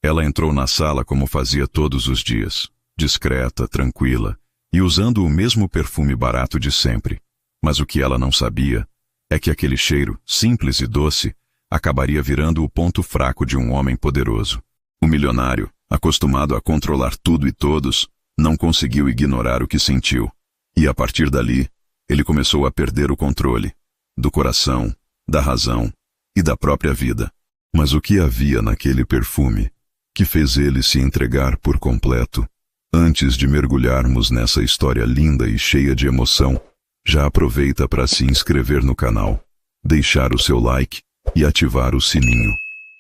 Ela entrou na sala como fazia todos os dias, discreta, tranquila, e usando o mesmo perfume barato de sempre. Mas o que ela não sabia é que aquele cheiro, simples e doce, acabaria virando o ponto fraco de um homem poderoso. O milionário, acostumado a controlar tudo e todos, não conseguiu ignorar o que sentiu. E a partir dali, ele começou a perder o controle do coração, da razão e da própria vida. Mas o que havia naquele perfume que fez ele se entregar por completo? Antes de mergulharmos nessa história linda e cheia de emoção, já aproveita para se inscrever no canal, deixar o seu like e ativar o sininho.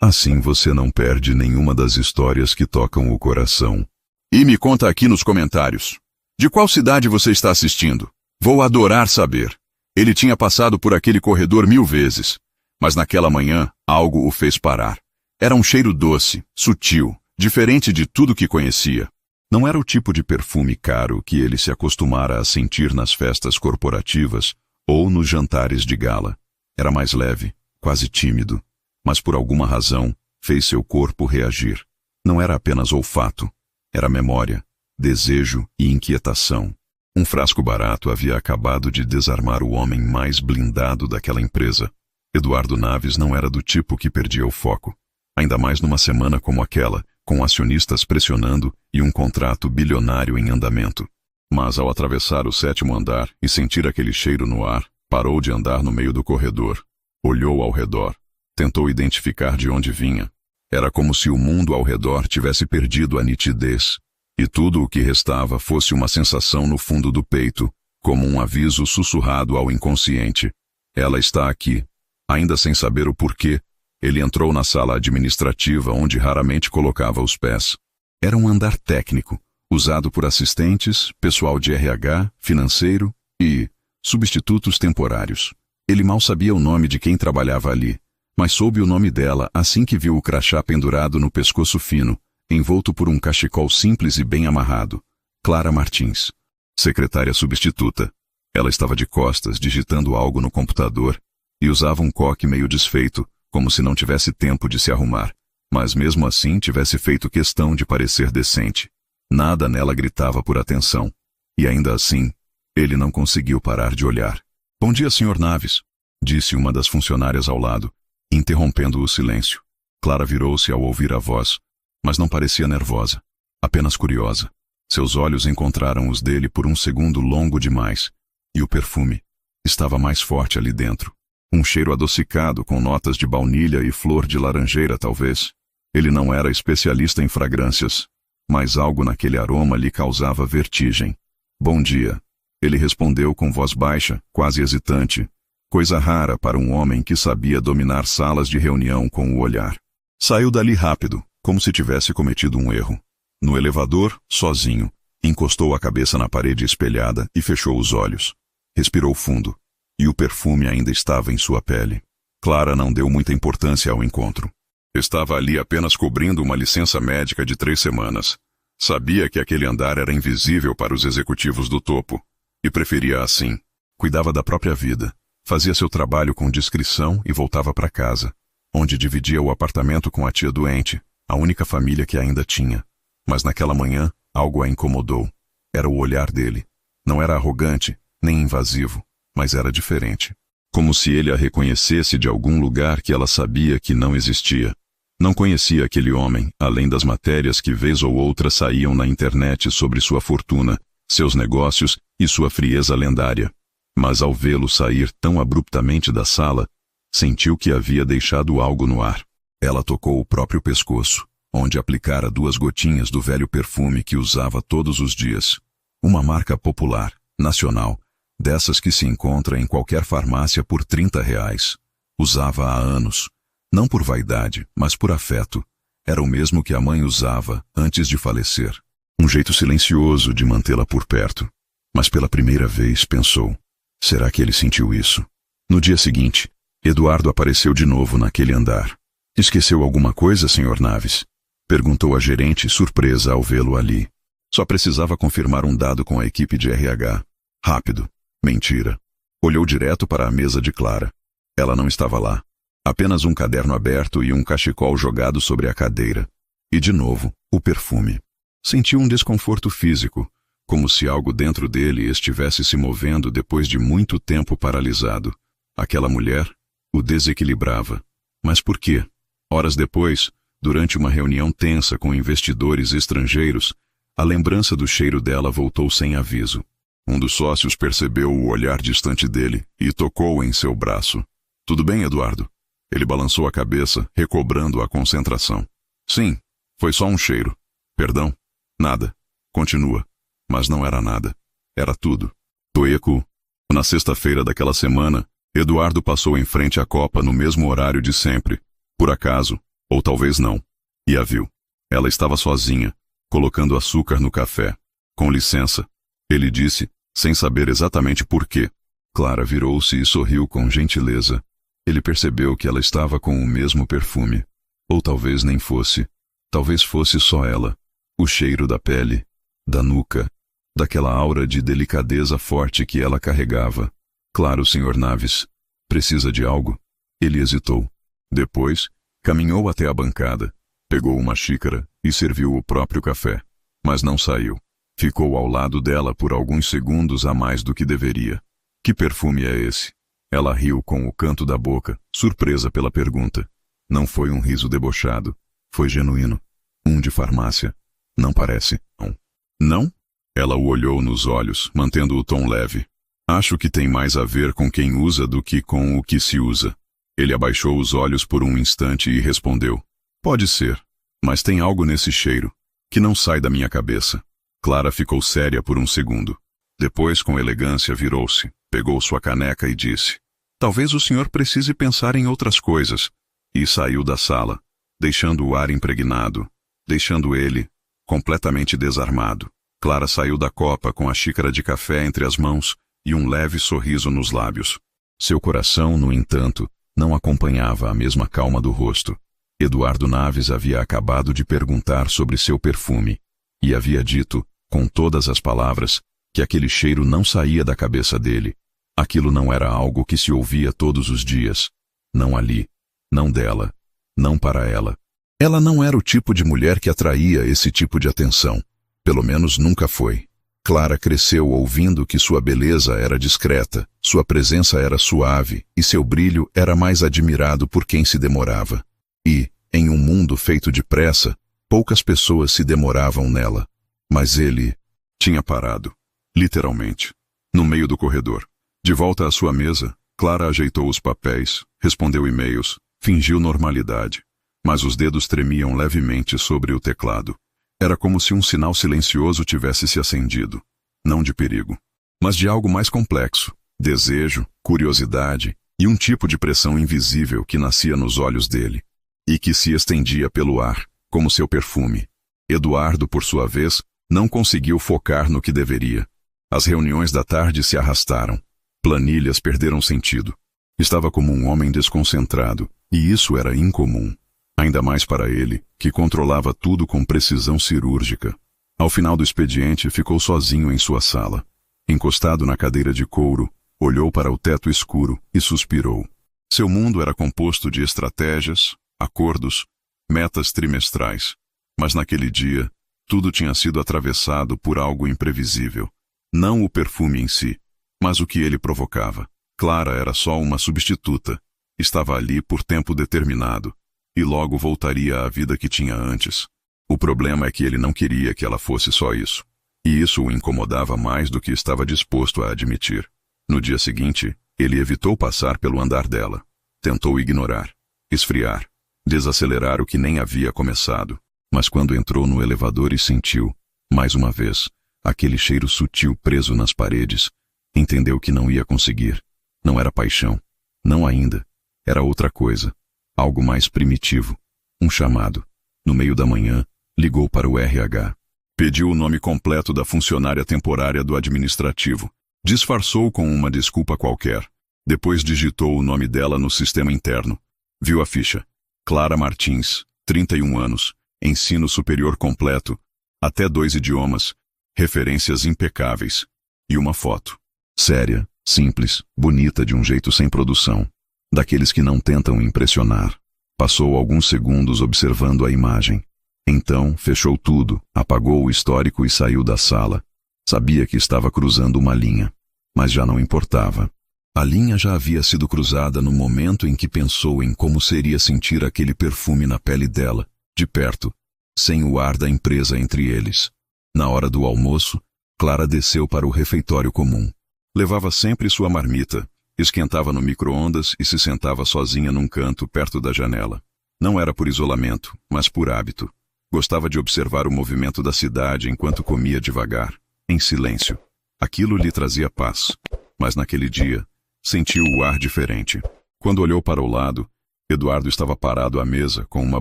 Assim você não perde nenhuma das histórias que tocam o coração. E me conta aqui nos comentários, de qual cidade você está assistindo? Vou adorar saber. Ele tinha passado por aquele corredor 1000 vezes, mas naquela manhã algo o fez parar. Era um cheiro doce, sutil, diferente de tudo que conhecia. Não era o tipo de perfume caro que ele se acostumara a sentir nas festas corporativas ou nos jantares de gala. Era mais leve, quase tímido, mas por alguma razão fez seu corpo reagir. Não era apenas olfato, era memória, desejo e inquietação. Um frasco barato havia acabado de desarmar o homem mais blindado daquela empresa. Eduardo Naves não era do tipo que perdia o foco, ainda mais numa semana como aquela, com acionistas pressionando e um contrato bilionário em andamento. Mas ao atravessar o 7º andar e sentir aquele cheiro no ar, parou de andar no meio do corredor. Olhou ao redor, tentou identificar de onde vinha. Era como se o mundo ao redor tivesse perdido a nitidez, e tudo o que restava fosse uma sensação no fundo do peito, como um aviso sussurrado ao inconsciente. Ela está aqui. Ainda sem saber o porquê, ele entrou na sala administrativa onde raramente colocava os pés. Era um andar técnico, usado por assistentes, pessoal de RH, financeiro e substitutos temporários. Ele mal sabia o nome de quem trabalhava ali, mas soube o nome dela assim que viu o crachá pendurado no pescoço fino, envolto por um cachecol simples e bem amarrado. Clara Martins, secretária substituta. Ela estava de costas, digitando algo no computador, e usava um coque meio desfeito, como se não tivesse tempo de se arrumar, mas mesmo assim tivesse feito questão de parecer decente. Nada nela gritava por atenção, e ainda assim, ele não conseguiu parar de olhar. "Bom dia, Sr. Naves", disse uma das funcionárias ao lado, interrompendo o silêncio. Clara virou-se ao ouvir a voz, mas não parecia nervosa, apenas curiosa. Seus olhos encontraram os dele por um segundo longo demais, e o perfume estava mais forte ali dentro. Um cheiro adocicado com notas de baunilha e flor de laranjeira, talvez. Ele não era especialista em fragrâncias, mas algo naquele aroma lhe causava vertigem. "Bom dia", ele respondeu com voz baixa, quase hesitante, coisa rara para um homem que sabia dominar salas de reunião com o olhar. Saiu dali rápido, como se tivesse cometido um erro. No elevador, sozinho, encostou a cabeça na parede espelhada e fechou os olhos. Respirou fundo. E o perfume ainda estava em sua pele. Clara não deu muita importância ao encontro. Estava ali apenas cobrindo uma licença médica de 3 semanas. Sabia que aquele andar era invisível para os executivos do topo, e preferia assim. Cuidava da própria vida, fazia seu trabalho com discrição e voltava para casa, onde dividia o apartamento com a tia doente, a única família que ainda tinha. Mas naquela manhã, algo a incomodou. Era o olhar dele. Não era arrogante, nem invasivo, mas era diferente. Como se ele a reconhecesse de algum lugar que ela sabia que não existia. Não conhecia aquele homem, além das matérias que vez ou outra saíam na internet sobre sua fortuna, seus negócios e sua frieza lendária. Mas ao vê-lo sair tão abruptamente da sala, sentiu que havia deixado algo no ar. Ela tocou o próprio pescoço, onde aplicara 2 gotinhas do velho perfume que usava todos os dias. Uma marca popular, nacional, dessas que se encontra em qualquer farmácia por R$30. Usava há anos, não por vaidade, mas por afeto. Era o mesmo que a mãe usava antes de falecer. Um jeito silencioso de mantê-la por perto. Mas pela primeira vez pensou, será que ele sentiu isso? No dia seguinte, Eduardo apareceu de novo naquele andar. "Esqueceu alguma coisa, Sr. Naves?" perguntou a gerente, surpresa ao vê-lo ali. Só precisava confirmar um dado com a equipe de RH. Rápido. Mentira. Olhou direto para a mesa de Clara. Ela não estava lá. Apenas um caderno aberto e um cachecol jogado sobre a cadeira. E de novo, o perfume. Sentiu um desconforto físico, como se algo dentro dele estivesse se movendo depois de muito tempo paralisado. Aquela mulher o desequilibrava. Mas por quê? Horas depois, durante uma reunião tensa com investidores estrangeiros, a lembrança do cheiro dela voltou sem aviso. Um dos sócios percebeu o olhar distante dele e tocou em seu braço. Tudo bem, Eduardo? Ele balançou a cabeça, recobrando a concentração. Sim, foi só um cheiro. Perdão? Nada. Continua. Mas não era nada. Era tudo. Toeco. Na sexta-feira daquela semana, Eduardo passou em frente à copa no mesmo horário de sempre. Por acaso, ou talvez não. E a viu. Ela estava sozinha, colocando açúcar no café. Com licença, ele disse, sem saber exatamente por quê. Clara virou-se e sorriu com gentileza. Ele percebeu que ela estava com o mesmo perfume. Ou talvez nem fosse. Talvez fosse só ela. O cheiro da pele, da nuca, daquela aura de delicadeza forte que ela carregava. Claro, Sr. Naves. Precisa de algo? Ele hesitou. Depois, caminhou até a bancada, pegou uma xícara e serviu o próprio café. Mas não saiu. Ficou ao lado dela por alguns segundos a mais do que deveria. Que perfume é esse? Ela riu com o canto da boca, surpresa pela pergunta. Não foi um riso debochado. Foi genuíno. Um de farmácia. Não parece, não. Não? Ela o olhou nos olhos, mantendo o tom leve. Acho que tem mais a ver com quem usa do que com o que se usa. Ele abaixou os olhos por um instante e respondeu. Pode ser, mas tem algo nesse cheiro, que não sai da minha cabeça. Clara ficou séria por um segundo. Depois, com elegância, virou-se, pegou sua caneca e disse. Talvez o senhor precise pensar em outras coisas. E saiu da sala, deixando o ar impregnado, deixando ele completamente desarmado. Clara saiu da copa com a xícara de café entre as mãos e um leve sorriso nos lábios. Seu coração, no entanto, não acompanhava a mesma calma do rosto. Eduardo Naves havia acabado de perguntar sobre seu perfume e havia dito, com todas as palavras, que aquele cheiro não saía da cabeça dele. Aquilo não era algo que se ouvia todos os dias. Não ali, não dela, não para ela. Ela não era o tipo de mulher que atraía esse tipo de atenção. Pelo menos nunca foi. Clara cresceu ouvindo que sua beleza era discreta, sua presença era suave e seu brilho era mais admirado por quem se demorava. E, em um mundo feito de pressa, poucas pessoas se demoravam nela. Mas ele tinha parado, literalmente, no meio do corredor. De volta à sua mesa, Clara ajeitou os papéis, respondeu e-mails, fingiu normalidade. Mas os dedos tremiam levemente sobre o teclado. Era como se um sinal silencioso tivesse se acendido. Não de perigo, mas de algo mais complexo. Desejo, curiosidade e um tipo de pressão invisível que nascia nos olhos dele. E que se estendia pelo ar, como seu perfume. Eduardo, por sua vez, não conseguiu focar no que deveria. As reuniões da tarde se arrastaram. Planilhas perderam sentido. Estava como um homem desconcentrado, e isso era incomum. Ainda mais para ele, que controlava tudo com precisão cirúrgica. Ao final do expediente, ficou sozinho em sua sala. Encostado na cadeira de couro, olhou para o teto escuro e suspirou. Seu mundo era composto de estratégias, acordos, metas trimestrais. Mas naquele dia, tudo tinha sido atravessado por algo imprevisível. Não o perfume em si, mas o que ele provocava. Clara era só uma substituta. Estava ali por tempo determinado. E logo voltaria à vida que tinha antes. O problema é que ele não queria que ela fosse só isso. E isso o incomodava mais do que estava disposto a admitir. No dia seguinte, ele evitou passar pelo andar dela. Tentou ignorar, esfriar, desacelerar o que nem havia começado. Mas quando entrou no elevador e sentiu, mais uma vez, aquele cheiro sutil preso nas paredes, entendeu que não ia conseguir. Não era paixão. Não ainda. Era outra coisa. Algo mais primitivo. Um chamado. No meio da manhã, ligou para o RH. Pediu o nome completo da funcionária temporária do administrativo. Disfarçou com uma desculpa qualquer. Depois digitou o nome dela no sistema interno. Viu a ficha. Clara Martins, 31 anos, ensino superior completo, até 2 idiomas, referências impecáveis. E uma foto. Séria, simples, bonita de um jeito sem produção. Daqueles que não tentam impressionar. Passou alguns segundos observando a imagem. Então, fechou tudo, apagou o histórico e saiu da sala. Sabia que estava cruzando uma linha, mas já não importava. A linha já havia sido cruzada no momento em que pensou em como seria sentir aquele perfume na pele dela, de perto, sem o ar da empresa entre eles. Na hora do almoço, Clara desceu para o refeitório comum. Levava sempre sua marmita, esquentava no micro-ondas e se sentava sozinha num canto perto da janela. Não era por isolamento, mas por hábito. Gostava de observar o movimento da cidade enquanto comia devagar, em silêncio. Aquilo lhe trazia paz. Mas naquele dia, sentiu o ar diferente. Quando olhou para o lado, Eduardo estava parado à mesa com uma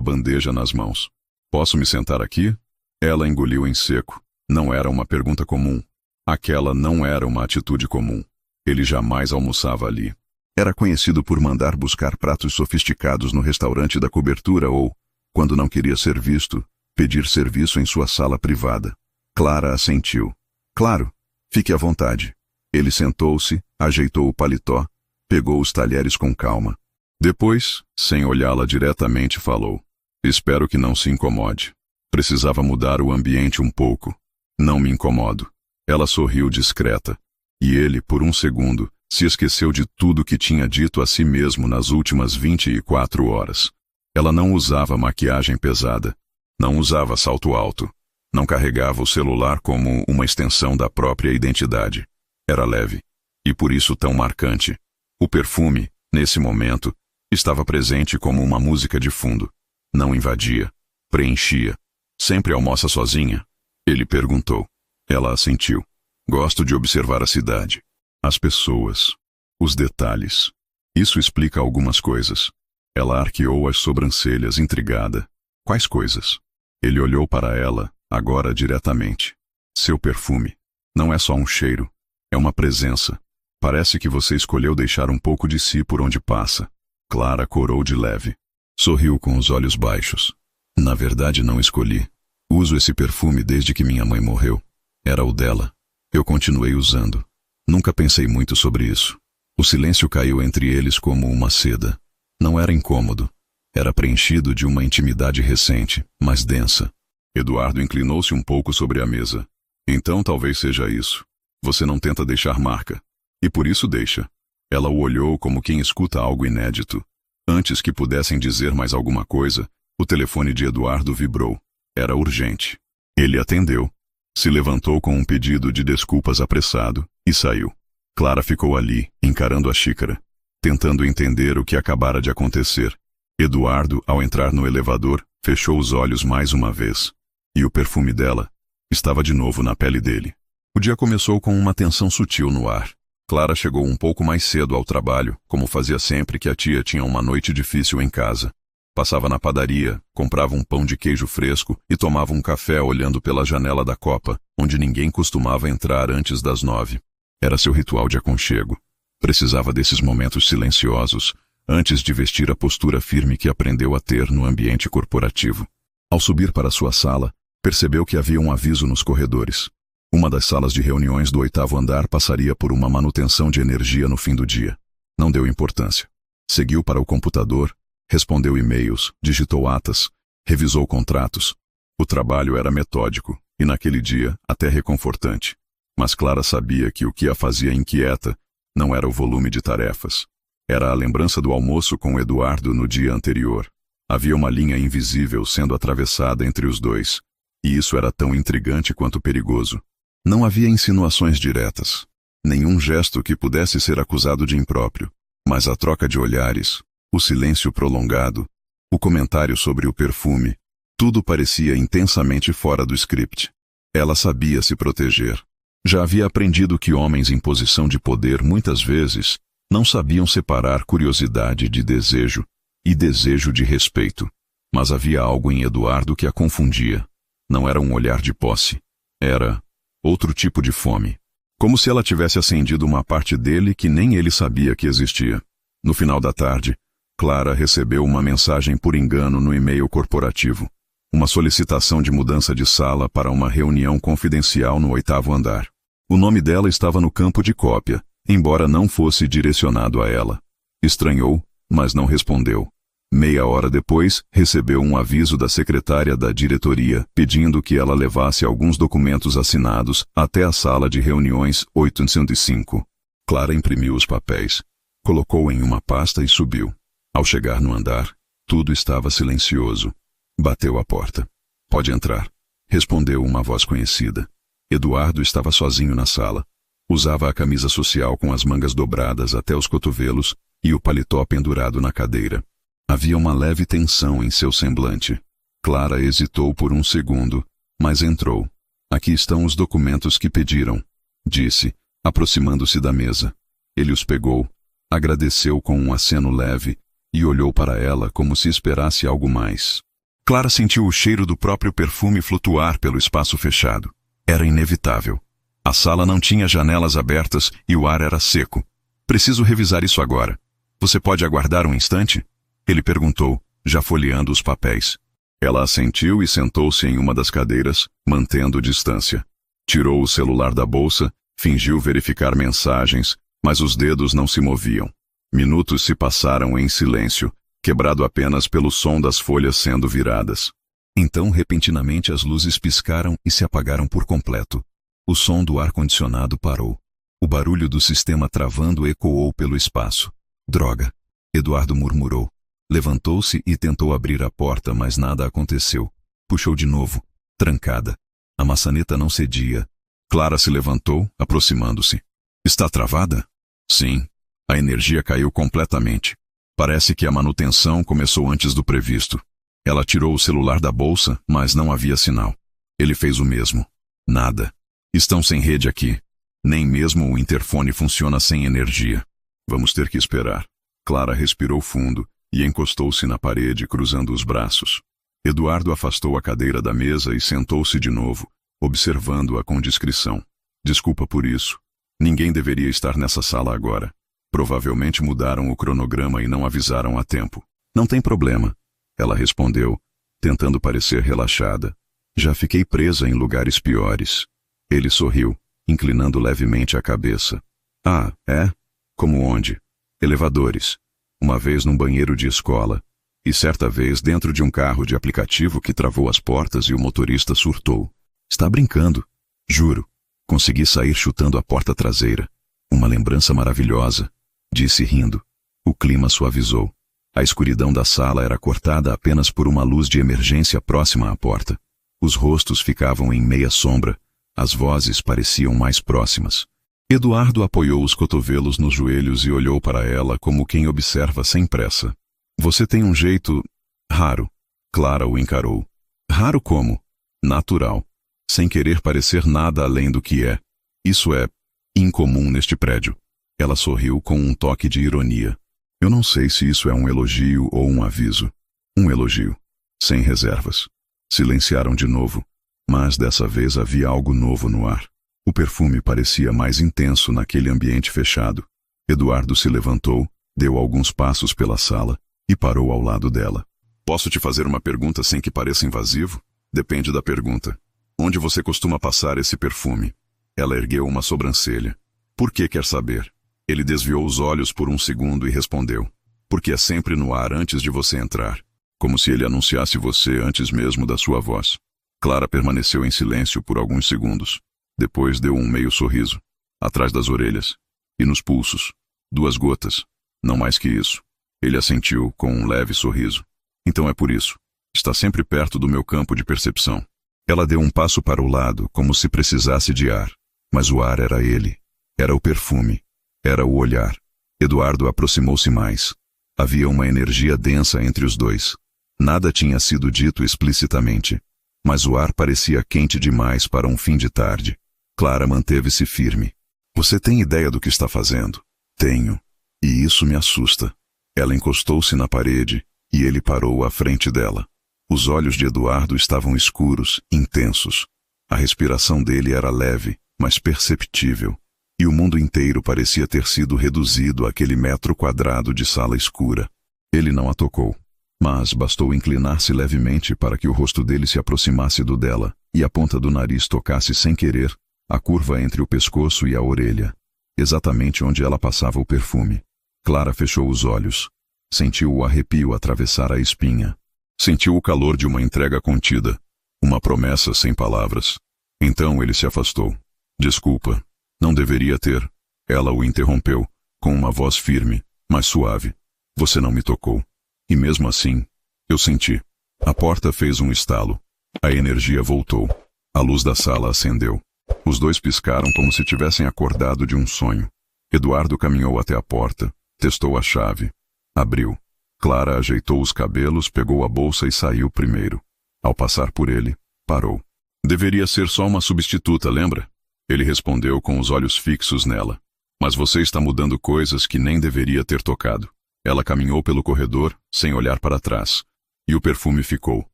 bandeja nas mãos. "Posso me sentar aqui?" Ela engoliu em seco. Não era uma pergunta comum. Aquela não era uma atitude comum. Ele jamais almoçava ali. Era conhecido por mandar buscar pratos sofisticados no restaurante da cobertura ou, quando não queria ser visto, pedir serviço em sua sala privada. Clara assentiu. "Claro, fique à vontade." Ele sentou-se, ajeitou o paletó, pegou os talheres com calma. Depois, sem olhá-la diretamente, falou: "Espero que não se incomode. Precisava mudar o ambiente um pouco." "Não me incomodo." Ela sorriu discreta. E ele, por um segundo, se esqueceu de tudo que tinha dito a si mesmo nas últimas 24 horas. Ela não usava maquiagem pesada. Não usava salto alto. Não carregava o celular como uma extensão da própria identidade. Era leve. E por isso tão marcante. O perfume, nesse momento, estava presente como uma música de fundo. Não invadia. Preenchia. "Sempre almoça sozinha?" Ele perguntou. Ela assentiu. "Gosto de observar a cidade. As pessoas. Os detalhes. Isso explica algumas coisas." Ela arqueou as sobrancelhas, intrigada. "Quais coisas?" Ele olhou para ela, agora diretamente. "Seu perfume. Não é só um cheiro. É uma presença. Parece que você escolheu deixar um pouco de si por onde passa." Clara corou de leve. Sorriu com os olhos baixos. "Na verdade, não escolhi. Uso esse perfume desde que minha mãe morreu. Era o dela. Eu continuei usando. Nunca pensei muito sobre isso." O silêncio caiu entre eles como uma seda. Não era incômodo. Era preenchido de uma intimidade recente, mas densa. Eduardo inclinou-se um pouco sobre a mesa. "Então talvez seja isso. Você não tenta deixar marca. E por isso deixa." Ela o olhou como quem escuta algo inédito. Antes que pudessem dizer mais alguma coisa, o telefone de Eduardo vibrou. Era urgente. Ele atendeu. Se levantou com um pedido de desculpas apressado e saiu. Clara ficou ali, encarando a xícara, tentando entender o que acabara de acontecer. Eduardo, ao entrar no elevador, fechou os olhos mais uma vez. E o perfume dela estava de novo na pele dele. O dia começou com uma tensão sutil no ar. Clara chegou um pouco mais cedo ao trabalho, como fazia sempre que a tia tinha uma noite difícil em casa. Passava na padaria, comprava um pão de queijo fresco e tomava um café olhando pela janela da copa, onde ninguém costumava entrar antes das 9. Era seu ritual de aconchego. Precisava desses momentos silenciosos, antes de vestir a postura firme que aprendeu a ter no ambiente corporativo. Ao subir para sua sala, percebeu que havia um aviso nos corredores. Uma das salas de reuniões do 8º andar passaria por uma manutenção de energia no fim do dia. Não deu importância. Seguiu para o computador, respondeu e-mails, digitou atas, revisou contratos. O trabalho era metódico e, naquele dia, até reconfortante. Mas Clara sabia que o que a fazia inquieta não era o volume de tarefas. Era a lembrança do almoço com Eduardo no dia anterior. Havia uma linha invisível sendo atravessada entre os dois, e isso era tão intrigante quanto perigoso. Não havia insinuações diretas, nenhum gesto que pudesse ser acusado de impróprio, mas a troca de olhares, o silêncio prolongado, o comentário sobre o perfume, tudo parecia intensamente fora do script. Ela sabia se proteger. Já havia aprendido que homens em posição de poder muitas vezes não sabiam separar curiosidade de desejo e desejo de respeito. Mas havia algo em Eduardo que a confundia. Não era um olhar de posse. Era outro tipo de fome. Como se ela tivesse acendido uma parte dele que nem ele sabia que existia. No final da tarde, Clara recebeu uma mensagem por engano no e-mail corporativo. Uma solicitação de mudança de sala para uma reunião confidencial no 8º andar. O nome dela estava no campo de cópia, embora não fosse direcionado a ela. Estranhou, mas não respondeu. Meia hora depois, recebeu um aviso da secretária da diretoria, pedindo que ela levasse alguns documentos assinados até a sala de reuniões 805. Clara imprimiu os papéis, colocou em uma pasta e subiu. Ao chegar no andar, tudo estava silencioso. Bateu à porta. "Pode entrar", respondeu uma voz conhecida. Eduardo estava sozinho na sala. Usava a camisa social com as mangas dobradas até os cotovelos e o paletó pendurado na cadeira. Havia uma leve tensão em seu semblante. Clara hesitou por um segundo, mas entrou. "Aqui estão os documentos que pediram", disse, aproximando-se da mesa. Ele os pegou, agradeceu com um aceno leve e olhou para ela como se esperasse algo mais. Clara sentiu o cheiro do próprio perfume flutuar pelo espaço fechado. Era inevitável. A sala não tinha janelas abertas e o ar era seco. "Preciso revisar isso agora. Você pode aguardar um instante?" Ele perguntou, já folheando os papéis. Ela assentiu e sentou-se em uma das cadeiras, mantendo distância. Tirou o celular da bolsa, fingiu verificar mensagens, mas os dedos não se moviam. Minutos se passaram em silêncio, quebrado apenas pelo som das folhas sendo viradas. Então, repentinamente, as luzes piscaram e se apagaram por completo. O som do ar-condicionado parou. O barulho do sistema travando ecoou pelo espaço. "Droga", Eduardo murmurou. Levantou-se e tentou abrir a porta, mas nada aconteceu. Puxou de novo. Trancada. A maçaneta não cedia. Clara se levantou, aproximando-se. "Está travada?" "Sim. A energia caiu completamente. Parece que a manutenção começou antes do previsto." Ela tirou o celular da bolsa, mas não havia sinal. Ele fez o mesmo. Nada. "Estão sem rede aqui. Nem mesmo o interfone funciona sem energia. Vamos ter que esperar." Clara respirou fundo e encostou-se na parede, cruzando os braços. Eduardo afastou a cadeira da mesa e sentou-se de novo, observando-a com discrição. "Desculpa por isso. Ninguém deveria estar nessa sala agora. Provavelmente mudaram o cronograma e não avisaram a tempo." "Não tem problema", ela respondeu, tentando parecer relaxada. "Já fiquei presa em lugares piores." Ele sorriu, inclinando levemente a cabeça. "Ah, é? Como onde?" "Elevadores. Uma vez num banheiro de escola. E certa vez dentro de um carro de aplicativo que travou as portas e o motorista surtou." "Está brincando?" "Juro. Consegui sair chutando a porta traseira. Uma lembrança maravilhosa", disse rindo. O clima suavizou. A escuridão da sala era cortada apenas por uma luz de emergência próxima à porta. Os rostos ficavam em meia sombra. As vozes pareciam mais próximas. Eduardo apoiou os cotovelos nos joelhos e olhou para ela como quem observa sem pressa. "Você tem um jeito raro." Clara o encarou. "Raro como?" "Natural. Sem querer parecer nada além do que é. Isso é incomum neste prédio." Ela sorriu com um toque de ironia. "Eu não sei se isso é um elogio ou um aviso." "Um elogio. Sem reservas." Silenciaram de novo, mas dessa vez havia algo novo no ar. O perfume parecia mais intenso naquele ambiente fechado. Eduardo se levantou, deu alguns passos pela sala e parou ao lado dela. "Posso te fazer uma pergunta sem que pareça invasivo?" "Depende da pergunta." "Onde você costuma passar esse perfume?" Ela ergueu uma sobrancelha. "Por que quer saber?" Ele desviou os olhos por um segundo e respondeu. "Porque é sempre no ar antes de você entrar. Como se ele anunciasse você antes mesmo da sua voz." Clara permaneceu em silêncio por alguns segundos. Depois deu um meio sorriso. Atrás das orelhas. E nos pulsos. 2 gotas. Não mais que isso. Ele assentiu com um leve sorriso. "Então é por isso. Está sempre perto do meu campo de percepção." Ela deu um passo para o lado, como se precisasse de ar. Mas o ar era ele. Era o perfume. Era o olhar. Eduardo aproximou-se mais. Havia uma energia densa entre os dois. Nada tinha sido dito explicitamente. Mas o ar parecia quente demais para um fim de tarde. Clara manteve-se firme. "Você tem ideia do que está fazendo?" "Tenho. E isso me assusta." Ela encostou-se na parede e ele parou à frente dela. Os olhos de Eduardo estavam escuros, intensos. A respiração dele era leve, mas perceptível. E o mundo inteiro parecia ter sido reduzido àquele metro quadrado de sala escura. Ele não a tocou. Mas bastou inclinar-se levemente para que o rosto dele se aproximasse do dela e a ponta do nariz tocasse sem querer a curva entre o pescoço e a orelha, exatamente onde ela passava o perfume. Clara fechou os olhos. Sentiu o arrepio atravessar a espinha. Sentiu o calor de uma entrega contida, uma promessa sem palavras. Então ele se afastou. Desculpa, não deveria ter. Ela o interrompeu, com uma voz firme, mas suave. Você não me tocou. E mesmo assim, eu senti. A porta fez um estalo. A energia voltou. A luz da sala acendeu. Os dois piscaram como se tivessem acordado de um sonho. Eduardo caminhou até a porta, testou a chave. Abriu. Clara ajeitou os cabelos, pegou a bolsa e saiu primeiro. Ao passar por ele, parou. Deveria ser só uma substituta, lembra? Ele respondeu com os olhos fixos nela. Mas você está mudando coisas que nem deveria ter tocado. Ela caminhou pelo corredor, sem olhar para trás. E o perfume ficou.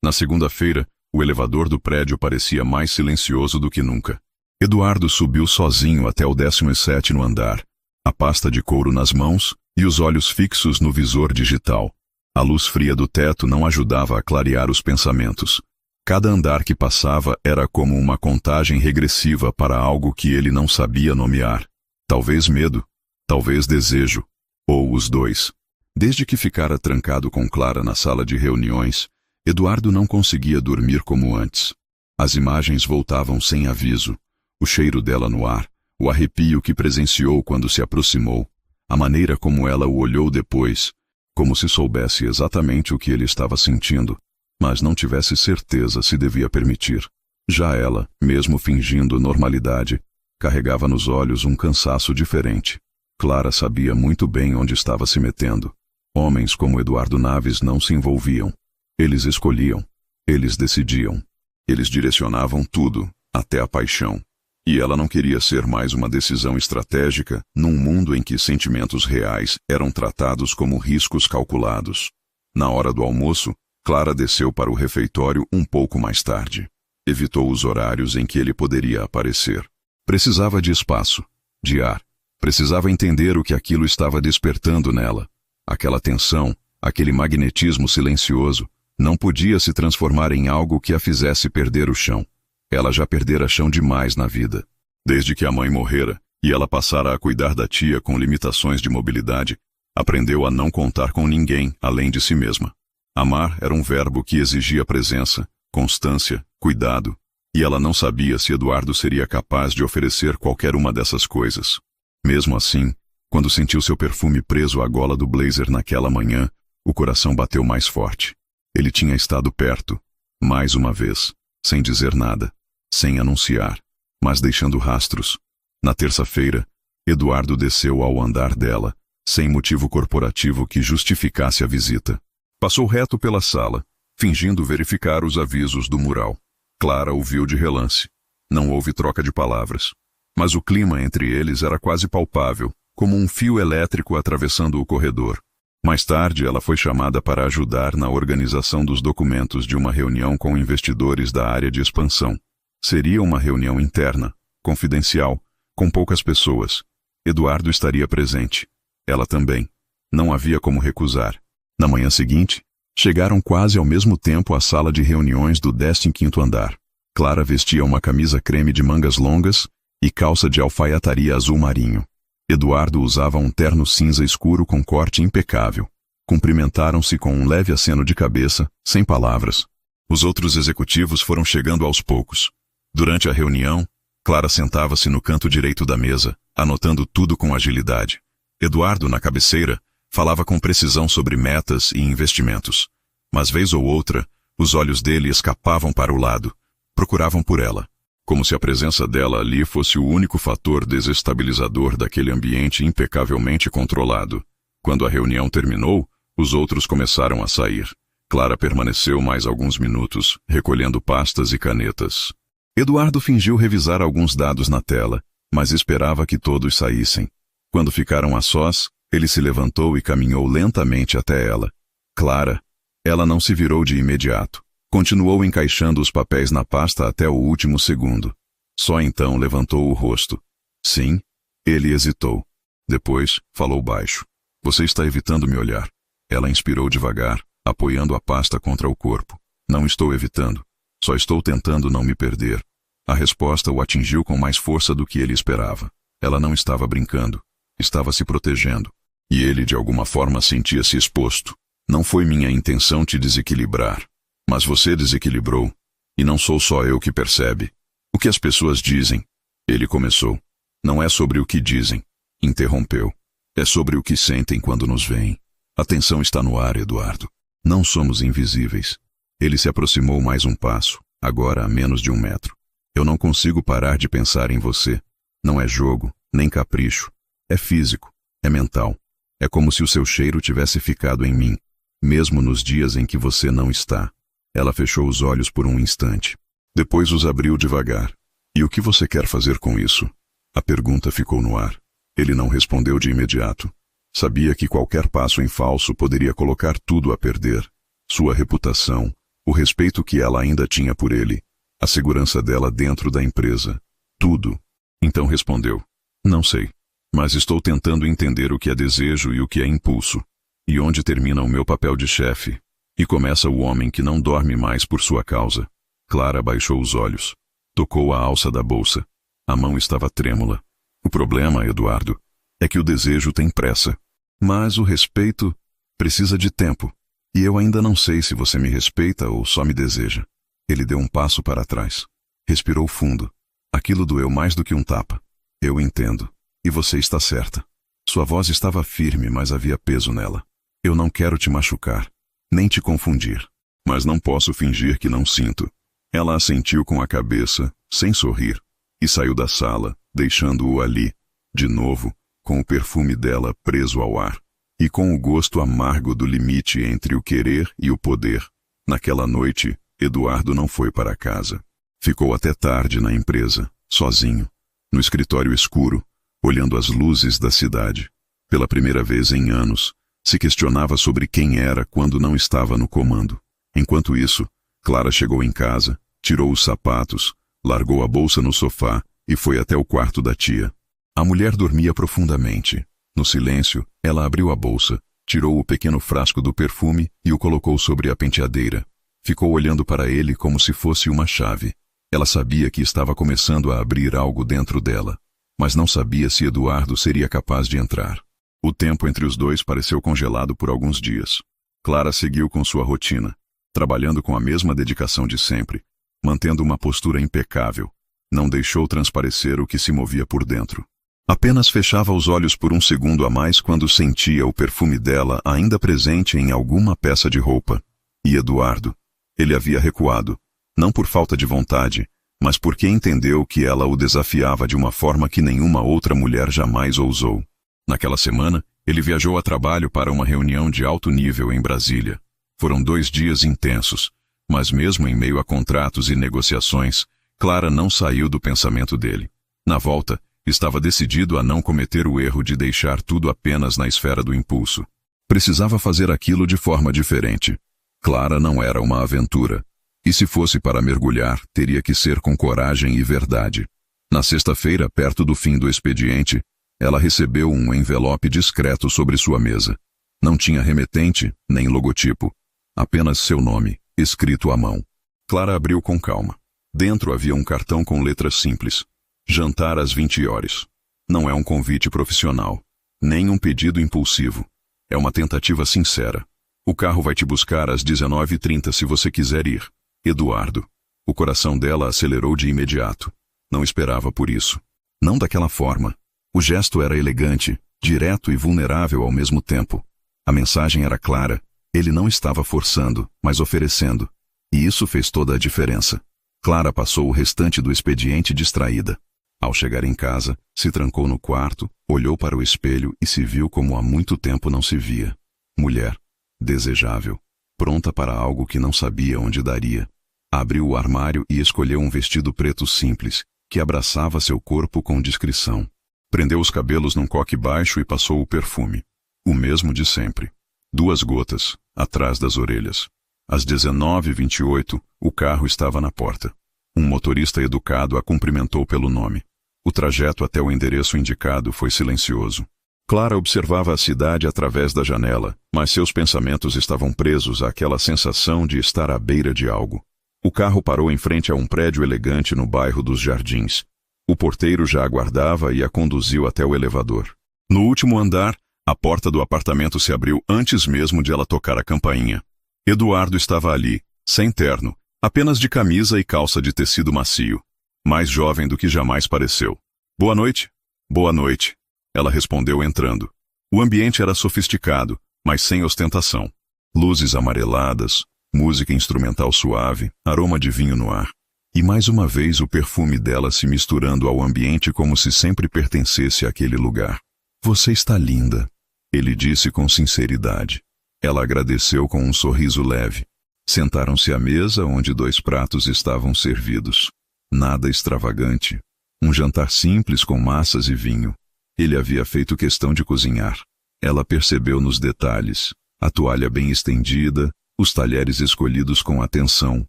Na segunda-feira, o elevador do prédio parecia mais silencioso do que nunca. Eduardo subiu sozinho até o 17º andar, a pasta de couro nas mãos e os olhos fixos no visor digital. A luz fria do teto não ajudava a clarear os pensamentos. Cada andar que passava era como uma contagem regressiva para algo que ele não sabia nomear. Talvez medo, talvez desejo, ou os dois. Desde que ficara trancado com Clara na sala de reuniões, Eduardo não conseguia dormir como antes. As imagens voltavam sem aviso. O cheiro dela no ar, o arrepio que presenciou quando se aproximou, a maneira como ela o olhou depois, como se soubesse exatamente o que ele estava sentindo, mas não tivesse certeza se devia permitir. Já ela, mesmo fingindo normalidade, carregava nos olhos um cansaço diferente. Clara sabia muito bem onde estava se metendo. Homens como Eduardo Naves não se envolviam. Eles escolhiam. Eles decidiam. Eles direcionavam tudo, até a paixão. E ela não queria ser mais uma decisão estratégica num mundo em que sentimentos reais eram tratados como riscos calculados. Na hora do almoço, Clara desceu para o refeitório um pouco mais tarde. Evitou os horários em que ele poderia aparecer. Precisava de espaço, de ar. Precisava entender o que aquilo estava despertando nela. Aquela tensão, aquele magnetismo silencioso, não podia se transformar em algo que a fizesse perder o chão. Ela já perdera chão demais na vida. Desde que a mãe morrera e ela passara a cuidar da tia com limitações de mobilidade, aprendeu a não contar com ninguém além de si mesma. Amar era um verbo que exigia presença, constância, cuidado, e ela não sabia se Eduardo seria capaz de oferecer qualquer uma dessas coisas. Mesmo assim, quando sentiu seu perfume preso à gola do blazer naquela manhã, o coração bateu mais forte. Ele tinha estado perto, mais uma vez, sem dizer nada, sem anunciar, mas deixando rastros. Na terça-feira, Eduardo desceu ao andar dela, sem motivo corporativo que justificasse a visita. Passou reto pela sala, fingindo verificar os avisos do mural. Clara o viu de relance. Não houve troca de palavras. Mas o clima entre eles era quase palpável, como um fio elétrico atravessando o corredor. Mais tarde, ela foi chamada para ajudar na organização dos documentos de uma reunião com investidores da área de expansão. Seria uma reunião interna, confidencial, com poucas pessoas. Eduardo estaria presente. Ela também. Não havia como recusar. Na manhã seguinte, chegaram quase ao mesmo tempo à sala de reuniões do 15º andar. Clara vestia uma camisa creme de mangas longas e calça de alfaiataria azul marinho. Eduardo usava um terno cinza escuro com corte impecável. Cumprimentaram-se com um leve aceno de cabeça, sem palavras. Os outros executivos foram chegando aos poucos. Durante a reunião, Clara sentava-se no canto direito da mesa, anotando tudo com agilidade. Eduardo, na cabeceira, falava com precisão sobre metas e investimentos. Mas vez ou outra, os olhos dele escapavam para o lado, procuravam por ela. Como se a presença dela ali fosse o único fator desestabilizador daquele ambiente impecavelmente controlado. Quando a reunião terminou, os outros começaram a sair. Clara permaneceu mais alguns minutos, recolhendo pastas e canetas. Eduardo fingiu revisar alguns dados na tela, mas esperava que todos saíssem. Quando ficaram a sós, ele se levantou e caminhou lentamente até ela. Clara. Ela não se virou de imediato. Continuou encaixando os papéis na pasta até o último segundo. Só então levantou o rosto. Sim, ele hesitou. Depois, falou baixo. Você está evitando me olhar. Ela inspirou devagar, apoiando a pasta contra o corpo. Não estou evitando. Só estou tentando não me perder. A resposta o atingiu com mais força do que ele esperava. Ela não estava brincando. Estava se protegendo. E ele de alguma forma sentia-se exposto. Não foi minha intenção te desequilibrar. Mas você desequilibrou. E não sou só eu que percebe. O que as pessoas dizem? Ele começou. Não é sobre o que dizem. Interrompeu. É sobre o que sentem quando nos veem. A tensão está no ar, Eduardo. Não somos invisíveis. Ele se aproximou mais um passo, agora a menos de 1 metro. Eu não consigo parar de pensar em você. Não é jogo, nem capricho. É físico, é mental. É como se o seu cheiro tivesse ficado em mim, mesmo nos dias em que você não está. Ela fechou os olhos por um instante. Depois os abriu devagar. E o que você quer fazer com isso? A pergunta ficou no ar. Ele não respondeu de imediato. Sabia que qualquer passo em falso poderia colocar tudo a perder. Sua reputação, o respeito que ela ainda tinha por ele, a segurança dela dentro da empresa. Tudo. Então respondeu. Não sei. Mas estou tentando entender o que é desejo e o que é impulso. E onde termina o meu papel de chefe. E começa o homem que não dorme mais por sua causa. Clara baixou os olhos. Tocou a alça da bolsa. A mão estava trêmula. O problema, Eduardo, é que o desejo tem pressa. Mas o respeito precisa de tempo. E eu ainda não sei se você me respeita ou só me deseja. Ele deu um passo para trás. Respirou fundo. Aquilo doeu mais do que um tapa. Eu entendo. E você está certa. Sua voz estava firme, mas havia peso nela. Eu não quero te machucar, nem te confundir. Mas não posso fingir que não sinto. Ela assentiu com a cabeça, sem sorrir, e saiu da sala, deixando-o ali, de novo, com o perfume dela preso ao ar, e com o gosto amargo do limite entre o querer e o poder. Naquela noite, Eduardo não foi para casa. Ficou até tarde na empresa, sozinho, no escritório escuro, olhando as luzes da cidade. Pela primeira vez em anos, se questionava sobre quem era quando não estava no comando. Enquanto isso, Clara chegou em casa, tirou os sapatos, largou a bolsa no sofá e foi até o quarto da tia. A mulher dormia profundamente. No silêncio, ela abriu a bolsa, tirou o pequeno frasco do perfume e o colocou sobre a penteadeira. Ficou olhando para ele como se fosse uma chave. Ela sabia que estava começando a abrir algo dentro dela, mas não sabia se Eduardo seria capaz de entrar. O tempo entre os dois pareceu congelado por alguns dias. Clara seguiu com sua rotina, trabalhando com a mesma dedicação de sempre, mantendo uma postura impecável. Não deixou transparecer o que se movia por dentro. Apenas fechava os olhos por um segundo a mais quando sentia o perfume dela ainda presente em alguma peça de roupa. E Eduardo? Ele havia recuado, não por falta de vontade, mas porque entendeu que ela o desafiava de uma forma que nenhuma outra mulher jamais ousou. Naquela semana, ele viajou a trabalho para uma reunião de alto nível em Brasília. Foram 2 dias intensos, mas mesmo em meio a contratos e negociações, Clara não saiu do pensamento dele. Na volta, estava decidido a não cometer o erro de deixar tudo apenas na esfera do impulso. Precisava fazer aquilo de forma diferente. Clara não era uma aventura. E se fosse para mergulhar, teria que ser com coragem e verdade. Na sexta-feira, perto do fim do expediente, ela recebeu um envelope discreto sobre sua mesa. Não tinha remetente, nem logotipo. Apenas seu nome, escrito à mão. Clara abriu com calma. Dentro havia um cartão com letras simples. Jantar às 20 horas. Não é um convite profissional, nem um pedido impulsivo. É uma tentativa sincera. O carro vai te buscar às 19h30 se você quiser ir. Eduardo. O coração dela acelerou de imediato. Não esperava por isso. Não daquela forma. O gesto era elegante, direto e vulnerável ao mesmo tempo. A mensagem era clara. Ele não estava forçando, mas oferecendo. E isso fez toda a diferença. Clara passou o restante do expediente distraída. Ao chegar em casa, se trancou no quarto, olhou para o espelho e se viu como há muito tempo não se via. Mulher. Desejável. Pronta para algo que não sabia onde daria. Abriu o armário e escolheu um vestido preto simples, que abraçava seu corpo com discrição. Prendeu os cabelos num coque baixo e passou o perfume. O mesmo de sempre. 2 gotas, atrás das orelhas. Às 19h28, o carro estava na porta. Um motorista educado a cumprimentou pelo nome. O trajeto até o endereço indicado foi silencioso. Clara observava a cidade através da janela, mas seus pensamentos estavam presos àquela sensação de estar à beira de algo. O carro parou em frente a um prédio elegante no bairro dos Jardins. O porteiro já aguardava e a conduziu até o elevador. No último andar, A porta do apartamento se abriu antes mesmo de ela tocar a campainha. Eduardo estava ali, sem terno, apenas de camisa e calça de tecido macio. Mais jovem do que jamais pareceu. Boa noite. Boa noite. Ela respondeu entrando. O ambiente era sofisticado, mas sem ostentação. Luzes amareladas, música instrumental suave, aroma de vinho no ar. E mais uma vez o perfume dela se misturando ao ambiente como se sempre pertencesse àquele lugar. Você está linda, ele disse com sinceridade. Ela agradeceu com um sorriso leve. Sentaram-se à mesa onde 2 pratos estavam servidos. Nada extravagante. Um jantar simples com massas e vinho. Ele havia feito questão de cozinhar. Ela percebeu nos detalhes. A toalha bem estendida, os talheres escolhidos com atenção,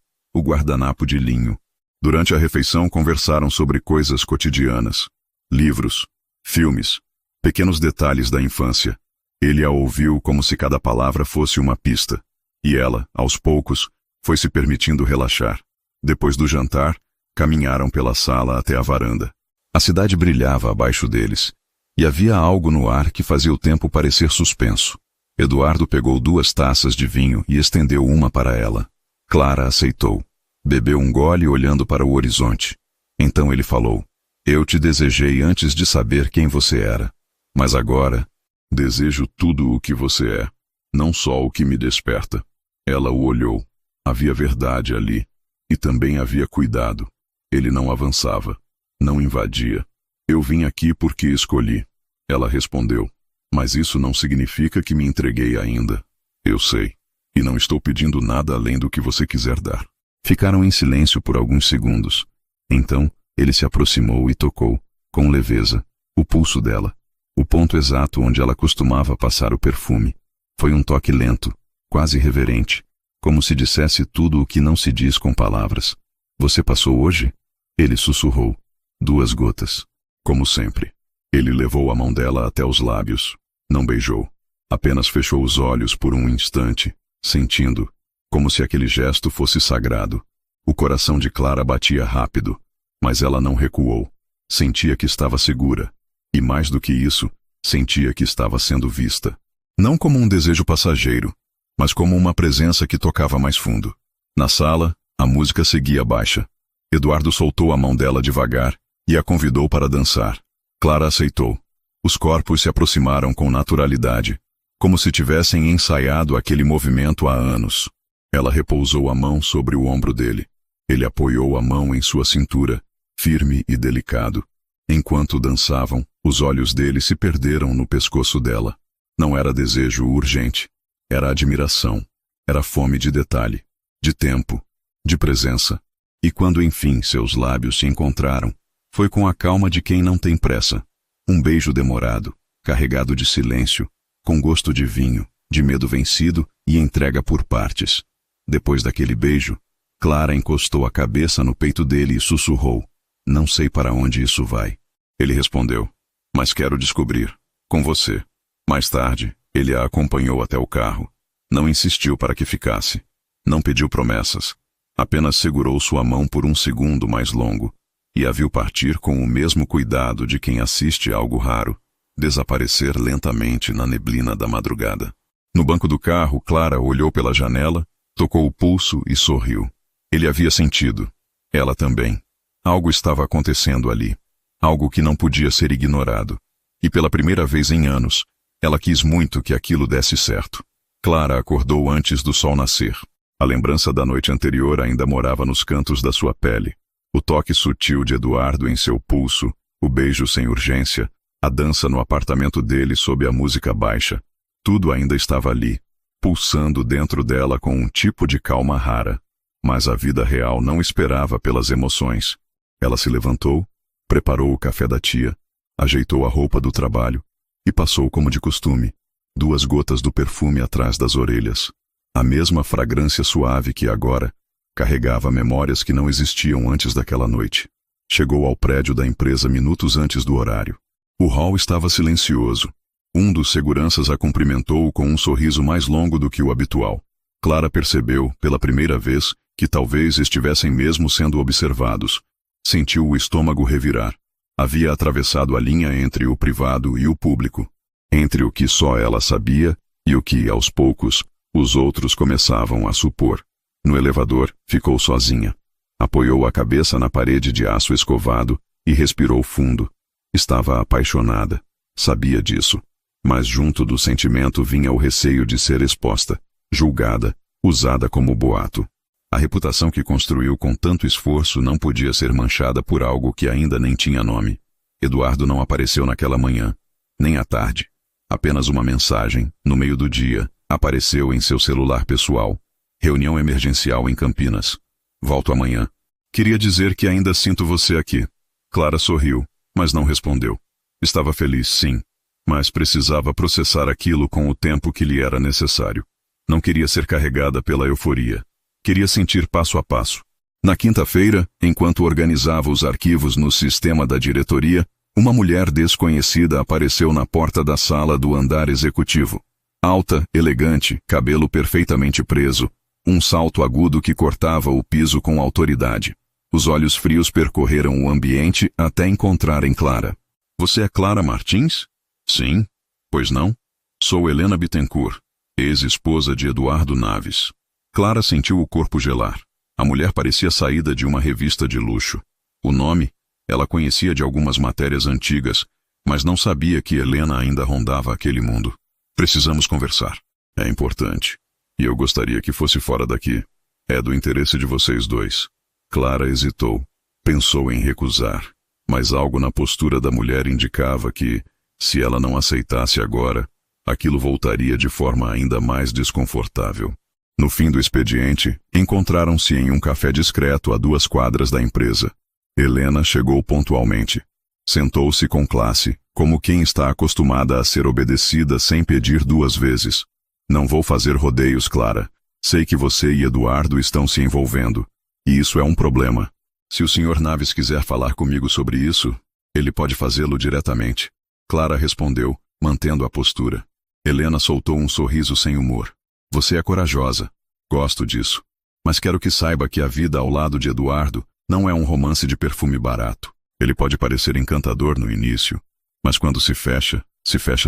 o guardanapo de linho. Durante a refeição conversaram sobre coisas cotidianas. Livros, filmes, pequenos detalhes da infância. Ele a ouviu como se cada palavra fosse uma pista. E ela, aos poucos, foi se permitindo relaxar. Depois do jantar, caminharam pela sala até a varanda. A cidade brilhava abaixo deles, e havia algo no ar que fazia o tempo parecer suspenso. Eduardo pegou 2 taças de vinho e estendeu uma para ela. Clara aceitou. Bebeu um gole olhando para o horizonte. Então ele falou: Eu te desejei antes de saber quem você era. Mas agora, desejo tudo o que você é, não só o que me desperta. Ela o olhou. Havia verdade ali. E também havia cuidado. Ele não avançava. Não invadia. Eu vim aqui porque escolhi. Ela respondeu. Mas isso não significa que me entreguei ainda. Eu sei. E não estou pedindo nada além do que você quiser dar. Ficaram em silêncio por alguns segundos. Então, ele se aproximou e tocou, com leveza, o pulso dela. O ponto exato onde ela costumava passar o perfume. Foi um toque lento, quase reverente, como se dissesse tudo o que não se diz com palavras. Você passou hoje? Ele sussurrou. 2 gotas. Como sempre. Ele levou a mão dela até os lábios. Não beijou. Apenas fechou os olhos por um instante, sentindo, como se aquele gesto fosse sagrado. O coração de Clara batia rápido, mas ela não recuou. Sentia que estava segura. E mais do que isso, sentia que estava sendo vista. Não como um desejo passageiro, mas como uma presença que tocava mais fundo. Na sala, a música seguia baixa. Eduardo soltou a mão dela devagar e a convidou para dançar. Clara aceitou. Os corpos se aproximaram com naturalidade, como se tivessem ensaiado aquele movimento há anos. Ela repousou a mão sobre o ombro dele. Ele apoiou a mão em sua cintura, firme e delicado. Enquanto dançavam, os olhos dele se perderam no pescoço dela. Não era desejo urgente. Era admiração. Era fome de detalhe, de tempo, de presença. E quando enfim seus lábios se encontraram, foi com a calma de quem não tem pressa. Um beijo demorado, carregado de silêncio, com gosto de vinho, de medo vencido e entrega por partes. Depois daquele beijo, Clara encostou a cabeça no peito dele e sussurrou: Não sei para onde isso vai. Ele respondeu: Mas quero descobrir. Com você. Mais tarde, ele a acompanhou até o carro. Não insistiu para que ficasse. Não pediu promessas. Apenas segurou sua mão por um segundo mais longo e a viu partir com o mesmo cuidado de quem assiste algo raro, desaparecer lentamente na neblina da madrugada. No banco do carro, Clara olhou pela janela, tocou o pulso e sorriu. Ele havia sentido. Ela também. Algo estava acontecendo ali. Algo que não podia ser ignorado. E pela primeira vez em anos, ela quis muito que aquilo desse certo. Clara acordou antes do sol nascer. A lembrança da noite anterior ainda morava nos cantos da sua pele. O toque sutil de Eduardo em seu pulso, o beijo sem urgência, a dança no apartamento dele sob a música baixa. Tudo ainda estava ali, pulsando dentro dela com um tipo de calma rara. Mas a vida real não esperava pelas emoções. Ela se levantou, preparou o café da tia, ajeitou a roupa do trabalho e passou como de costume, 2 gotas do perfume atrás das orelhas. A mesma fragrância suave que agora carregava memórias que não existiam antes daquela noite. Chegou ao prédio da empresa minutos antes do horário. O hall estava silencioso. Um dos seguranças a cumprimentou com um sorriso mais longo do que o habitual. Clara percebeu, pela primeira vez, que talvez estivessem mesmo sendo observados. Sentiu o estômago revirar. Havia atravessado a linha entre o privado e o público. entre o que só ela sabia e o que, aos poucos, os outros começavam a supor. No elevador, ficou sozinha. Apoiou a cabeça na parede de aço escovado e respirou fundo. Estava apaixonada. Sabia disso. Mas junto do sentimento vinha o receio de ser exposta, julgada, usada como boato. A reputação que construiu com tanto esforço não podia ser manchada por algo que ainda nem tinha nome. Eduardo não apareceu naquela manhã, nem à tarde. Apenas uma mensagem, no meio do dia, apareceu em seu celular pessoal. Reunião emergencial em Campinas. Volto amanhã. Queria dizer que ainda sinto você aqui. Clara sorriu, mas não respondeu. Estava feliz, sim, mas precisava processar aquilo com o tempo que lhe era necessário. Não queria ser carregada pela euforia. Queria sentir passo a passo. Na quinta-feira, enquanto organizava os arquivos no sistema da diretoria, uma mulher desconhecida apareceu na porta da sala do andar executivo. Alta, elegante, cabelo perfeitamente preso, um salto agudo que cortava o piso com autoridade. Os olhos frios percorreram o ambiente até encontrarem Clara. Você é Clara Martins? Sim. Pois não? Sou Helena Bittencourt, ex-esposa de Eduardo Naves. Clara sentiu o corpo gelar. A mulher parecia saída de uma revista de luxo. O nome, ela conhecia de algumas matérias antigas, mas não sabia que Helena ainda rondava aquele mundo. Precisamos conversar. É importante. E eu gostaria que fosse fora daqui. É do interesse de vocês dois. Clara hesitou. Pensou em recusar. Mas algo na postura da mulher indicava que, se ela não aceitasse agora, aquilo voltaria de forma ainda mais desconfortável. No fim do expediente, encontraram-se em um café discreto a 2 quadras da empresa. Helena chegou pontualmente. Sentou-se com classe, como quem está acostumada a ser obedecida sem pedir 2 vezes. Não vou fazer rodeios, Clara. Sei que você e Eduardo estão se envolvendo. E isso é um problema. Se o Sr. Naves quiser falar comigo sobre isso, ele pode fazê-lo diretamente. Clara respondeu, mantendo a postura. Helena soltou um sorriso sem humor. Você é corajosa. Gosto disso. Mas quero que saiba que a vida ao lado de Eduardo não é um romance de perfume barato. Ele pode parecer encantador no início, mas quando se fecha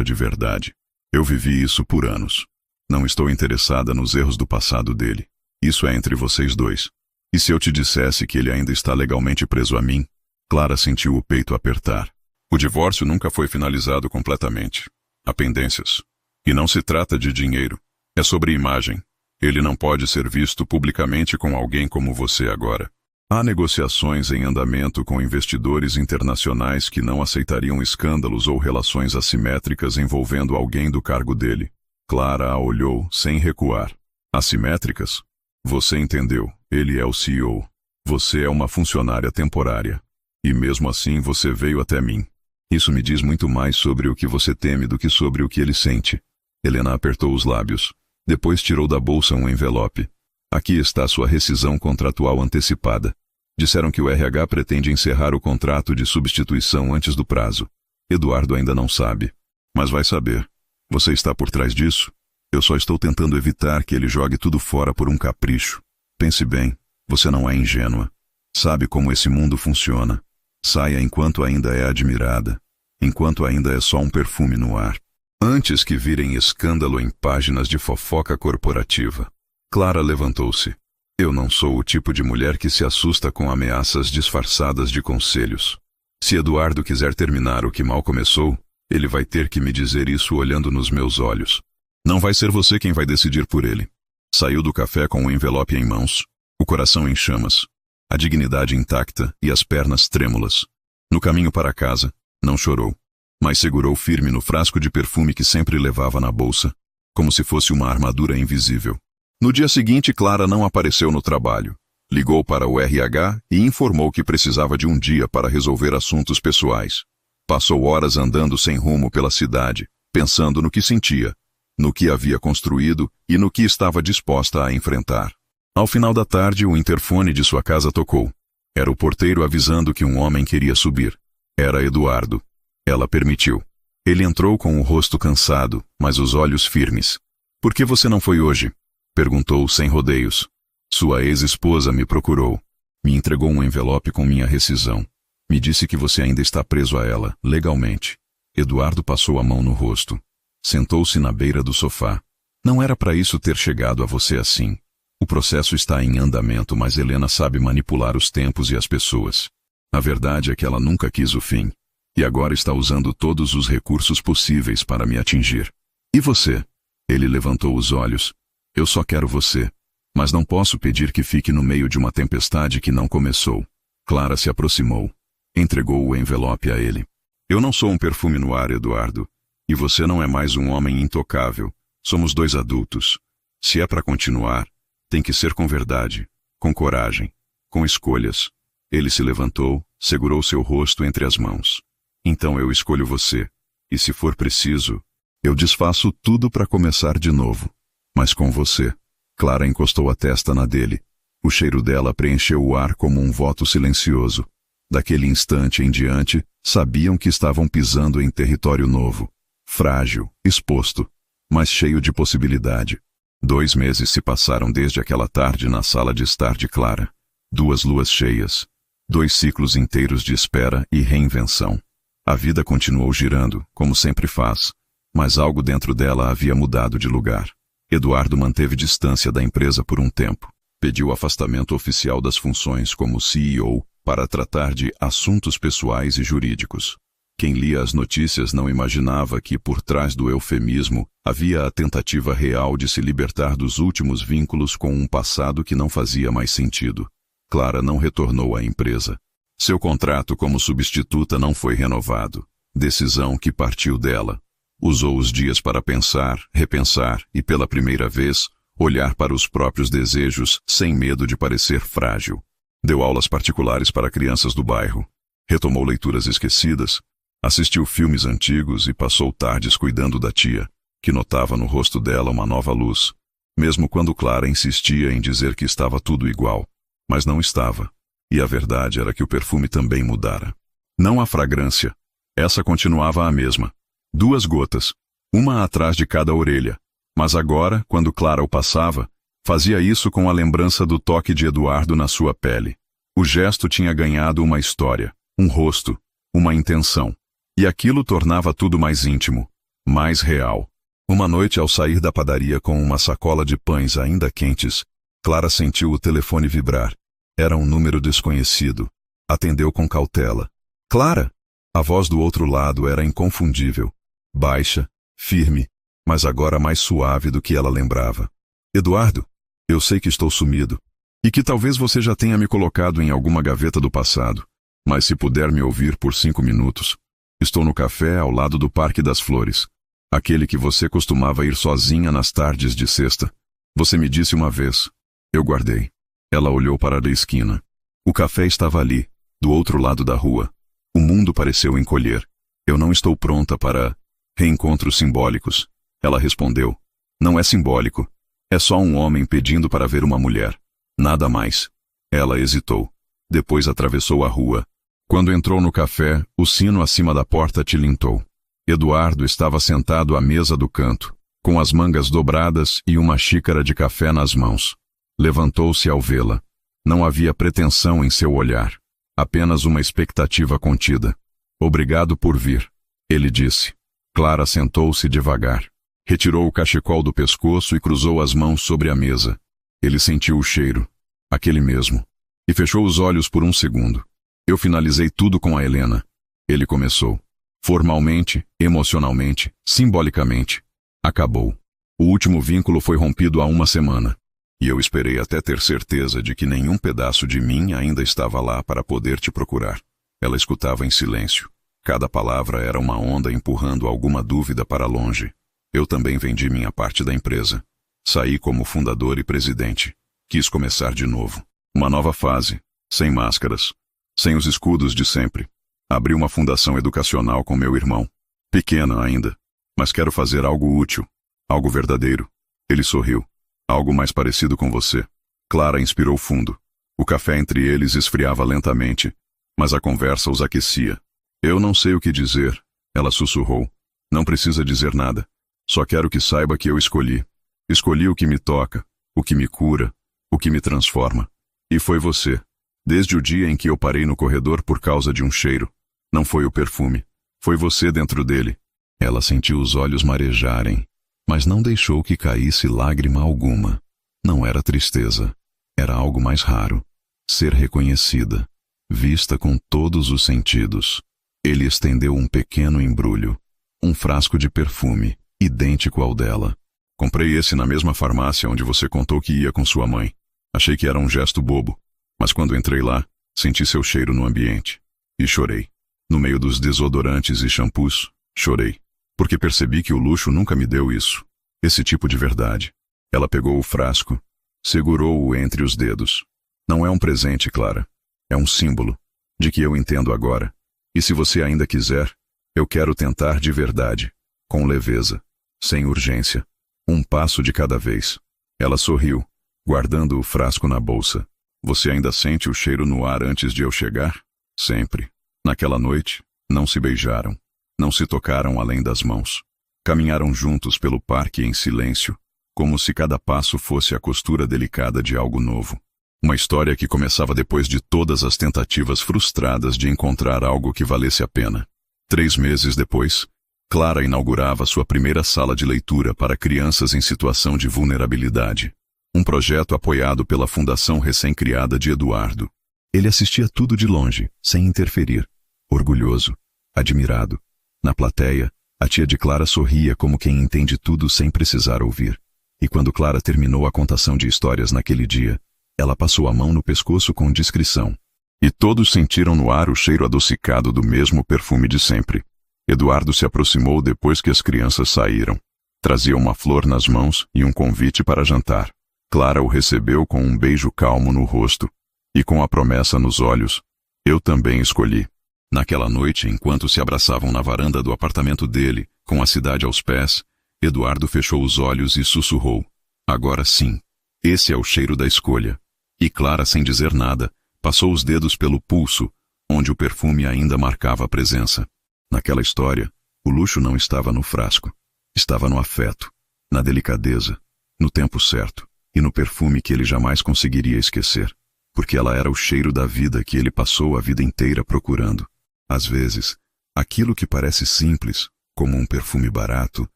de verdade. Eu vivi isso por anos. Não estou interessada nos erros do passado dele. Isso é entre vocês dois. E se eu te dissesse que ele ainda está legalmente preso a mim? Clara sentiu o peito apertar. O divórcio nunca foi finalizado completamente. Há pendências. E não se trata de dinheiro. É sobre imagem. Ele não pode ser visto publicamente com alguém como você agora. Há negociações em andamento com investidores internacionais que não aceitariam escândalos ou relações assimétricas envolvendo alguém do cargo dele. Clara a olhou sem recuar. Assimétricas? Você entendeu. Ele é o CEO. Você é uma funcionária temporária. E mesmo assim você veio até mim. Isso me diz muito mais sobre o que você teme do que sobre o que ele sente. Helena apertou os lábios. Depois tirou da bolsa um envelope. Aqui está sua rescisão contratual antecipada. Disseram que o RH pretende encerrar o contrato de substituição antes do prazo. Eduardo ainda não sabe. Mas vai saber. Você está por trás disso? Eu só estou tentando evitar que ele jogue tudo fora por um capricho. Pense bem, você não é ingênua. Sabe como esse mundo funciona. Saia enquanto ainda é admirada. Enquanto ainda é só um perfume no ar. Antes que virem escândalo em páginas de fofoca corporativa. Clara levantou-se. Eu não sou o tipo de mulher que se assusta com ameaças disfarçadas de conselhos. Se Eduardo quiser terminar o que mal começou, ele vai ter que me dizer isso olhando nos meus olhos. Não vai ser você quem vai decidir por ele. Saiu do café com um envelope em mãos, o coração em chamas, a dignidade intacta e as pernas trêmulas. No caminho para casa, não chorou, mas segurou firme no frasco de perfume que sempre levava na bolsa, como se fosse uma armadura invisível. No dia seguinte, Clara não apareceu no trabalho. Ligou para o RH e informou que precisava de um dia para resolver assuntos pessoais. Passou horas andando sem rumo pela cidade, pensando no que sentia, no que havia construído e no que estava disposta a enfrentar. Ao final da tarde, o interfone de sua casa tocou. Era o porteiro avisando que um homem queria subir. Era Eduardo. Ela permitiu. Ele entrou com o rosto cansado, mas os olhos firmes. Por que você não foi hoje? Perguntou sem rodeios. Sua ex-esposa me procurou. Me entregou um envelope com minha rescisão. Me disse que você ainda está preso a ela, legalmente. Eduardo passou a mão no rosto. Sentou-se na beira do sofá. Não era para isso ter chegado a você assim. O processo está em andamento, mas Helena sabe manipular os tempos e as pessoas. A verdade é que ela nunca quis o fim. E agora está usando todos os recursos possíveis para me atingir. E você? Ele levantou os olhos. Eu só quero você. Mas não posso pedir que fique no meio de uma tempestade que não começou. Clara se aproximou. Entregou o envelope a ele. Eu não sou um perfume no ar, Eduardo. E você não é mais um homem intocável. Somos dois adultos. Se é para continuar, tem que ser com verdade, com coragem, com escolhas. Ele se levantou, segurou seu rosto entre as mãos. Então eu escolho você. E se for preciso, eu desfaço tudo para começar de novo. Mas com você. Clara encostou a testa na dele. O cheiro dela preencheu o ar como um voto silencioso. Daquele instante em diante, sabiam que estavam pisando em território novo. Frágil, exposto, mas cheio de possibilidade. 2 meses se passaram desde aquela tarde na sala de estar de Clara. 2 luas cheias. 2 ciclos inteiros de espera e reinvenção. A vida continuou girando, como sempre faz, mas algo dentro dela havia mudado de lugar. Eduardo manteve distância da empresa por um tempo. Pediu afastamento oficial das funções como CEO para tratar de assuntos pessoais e jurídicos. Quem lia as notícias não imaginava que, por trás do eufemismo, havia a tentativa real de se libertar dos últimos vínculos com um passado que não fazia mais sentido. Clara não retornou à empresa. Seu contrato como substituta não foi renovado. Decisão que partiu dela. Usou os dias para pensar, repensar e, pela primeira vez, olhar para os próprios desejos sem medo de parecer frágil. Deu aulas particulares para crianças do bairro. Retomou leituras esquecidas. Assistiu filmes antigos e passou tardes cuidando da tia, que notava no rosto dela uma nova luz. Mesmo quando Clara insistia em dizer que estava tudo igual. Mas não estava. E a verdade era que o perfume também mudara. Não a fragrância. Essa continuava a mesma. 2 gotas, uma atrás de cada orelha. Mas agora, quando Clara o passava, fazia isso com a lembrança do toque de Eduardo na sua pele. O gesto tinha ganhado uma história, um rosto, uma intenção. E aquilo tornava tudo mais íntimo, mais real. Uma noite, ao sair da padaria com uma sacola de pães ainda quentes, Clara sentiu o telefone vibrar. Era um número desconhecido. Atendeu com cautela. Clara! A voz do outro lado era inconfundível. Baixa, firme, mas agora mais suave do que ela lembrava. Eduardo, eu sei que estou sumido. E que talvez você já tenha me colocado em alguma gaveta do passado. Mas se puder me ouvir por 5 minutos. Estou no café ao lado do Parque das Flores. Aquele que você costumava ir sozinha nas tardes de sexta. Você me disse uma vez. Eu guardei. Ela olhou para a esquina. O café estava ali, do outro lado da rua. O mundo pareceu encolher. Eu não estou pronta para reencontros simbólicos. Ela respondeu. Não é simbólico. É só um homem pedindo para ver uma mulher. Nada mais. Ela hesitou. Depois atravessou a rua. Quando entrou no café, o sino acima da porta tilintou. Eduardo estava sentado à mesa do canto, com as mangas dobradas e uma xícara de café nas mãos. Levantou-se ao vê-la. Não havia pretensão em seu olhar, apenas uma expectativa contida. Obrigado por vir, ele disse. Clara sentou-se devagar. Retirou o cachecol do pescoço e cruzou as mãos sobre a mesa. Ele sentiu o cheiro, aquele mesmo, e fechou os olhos por um segundo. Eu finalizei tudo com a Helena. Ele começou. Formalmente, emocionalmente, simbolicamente. Acabou. O último vínculo foi rompido há 1 semana. E eu esperei até ter certeza de que nenhum pedaço de mim ainda estava lá para poder te procurar. Ela escutava em silêncio. Cada palavra era uma onda empurrando alguma dúvida para longe. Eu também vendi minha parte da empresa. Saí como fundador e presidente. Quis começar de novo. Uma nova fase, sem máscaras. Sem os escudos de sempre. Abri uma fundação educacional com meu irmão. Pequena ainda, mas quero fazer algo útil, algo verdadeiro. Ele sorriu. Algo mais parecido com você. Clara inspirou fundo. O café entre eles esfriava lentamente, mas a conversa os aquecia. Eu não sei o que dizer, ela sussurrou. Não precisa dizer nada. Só quero que saiba que eu escolhi. Escolhi o que me toca, o que me cura, o que me transforma. E foi você. Desde o dia em que eu parei no corredor por causa de um cheiro. Não foi o perfume. Foi você dentro dele. Ela sentiu os olhos marejarem, mas não deixou que caísse lágrima alguma. Não era tristeza. Era algo mais raro. Ser reconhecida, vista com todos os sentidos. Ele estendeu um pequeno embrulho, um frasco de perfume, idêntico ao dela. Comprei esse na mesma farmácia onde você contou que ia com sua mãe. Achei que era um gesto bobo, mas quando entrei lá, senti seu cheiro no ambiente. E chorei. No meio dos desodorantes e shampoos, chorei. Porque percebi que o luxo nunca me deu isso. Esse tipo de verdade. Ela pegou o frasco, segurou-o entre os dedos. Não é um presente, Clara. É um símbolo, de que eu entendo agora. E se você ainda quiser, eu quero tentar de verdade, com leveza, sem urgência. Um passo de cada vez. Ela sorriu, guardando o frasco na bolsa. Você ainda sente o cheiro no ar antes de eu chegar? Sempre. Naquela noite, não se beijaram. Não se tocaram além das mãos. Caminharam juntos pelo parque em silêncio, como se cada passo fosse a costura delicada de algo novo. Uma história que começava depois de todas as tentativas frustradas de encontrar algo que valesse a pena. 3 meses depois, Clara inaugurava sua primeira sala de leitura para crianças em situação de vulnerabilidade. Um projeto apoiado pela fundação recém-criada de Eduardo. Ele assistia tudo de longe, sem interferir. Orgulhoso, admirado. Na plateia, a tia de Clara sorria como quem entende tudo sem precisar ouvir. E quando Clara terminou a contação de histórias naquele dia, ela passou a mão no pescoço com discrição. E todos sentiram no ar o cheiro adocicado do mesmo perfume de sempre. Eduardo se aproximou depois que as crianças saíram. Trazia uma flor nas mãos e um convite para jantar. Clara o recebeu com um beijo calmo no rosto. E com a promessa nos olhos. Eu também escolhi. Naquela noite, enquanto se abraçavam na varanda do apartamento dele, com a cidade aos pés, Eduardo fechou os olhos e sussurrou. Agora sim. Esse é o cheiro da escolha. E Clara, sem dizer nada, passou os dedos pelo pulso, onde o perfume ainda marcava a presença. Naquela história, o luxo não estava no frasco. Estava no afeto, na delicadeza, no tempo certo, e no perfume que ele jamais conseguiria esquecer. Porque ela era o cheiro da vida que ele passou a vida inteira procurando. Às vezes, aquilo que parece simples, como um perfume barato,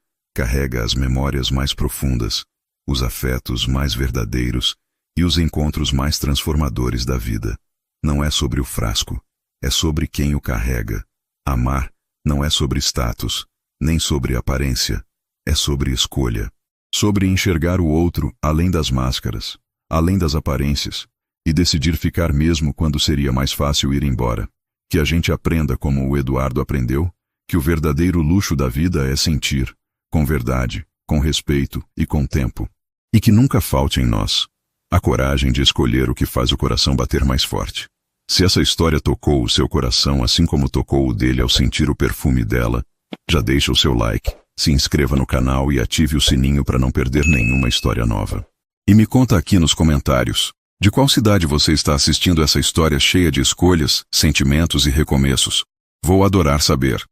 carrega as memórias mais profundas, os afetos mais verdadeiros e os encontros mais transformadores da vida. Não é sobre o frasco, é sobre quem o carrega. Amar não é sobre status, nem sobre aparência, é sobre escolha. Sobre enxergar o outro além das máscaras, além das aparências, e decidir ficar mesmo quando seria mais fácil ir embora. Que a gente aprenda como o Eduardo aprendeu, que o verdadeiro luxo da vida é sentir, com verdade, com respeito e com tempo. E que nunca falte em nós a coragem de escolher o que faz o coração bater mais forte. Se essa história tocou o seu coração assim como tocou o dele ao sentir o perfume dela, já deixa o seu like, se inscreva no canal e ative o sininho para não perder nenhuma história nova. E me conta aqui nos comentários, de qual cidade você está assistindo essa história cheia de escolhas, sentimentos e recomeços? Vou adorar saber.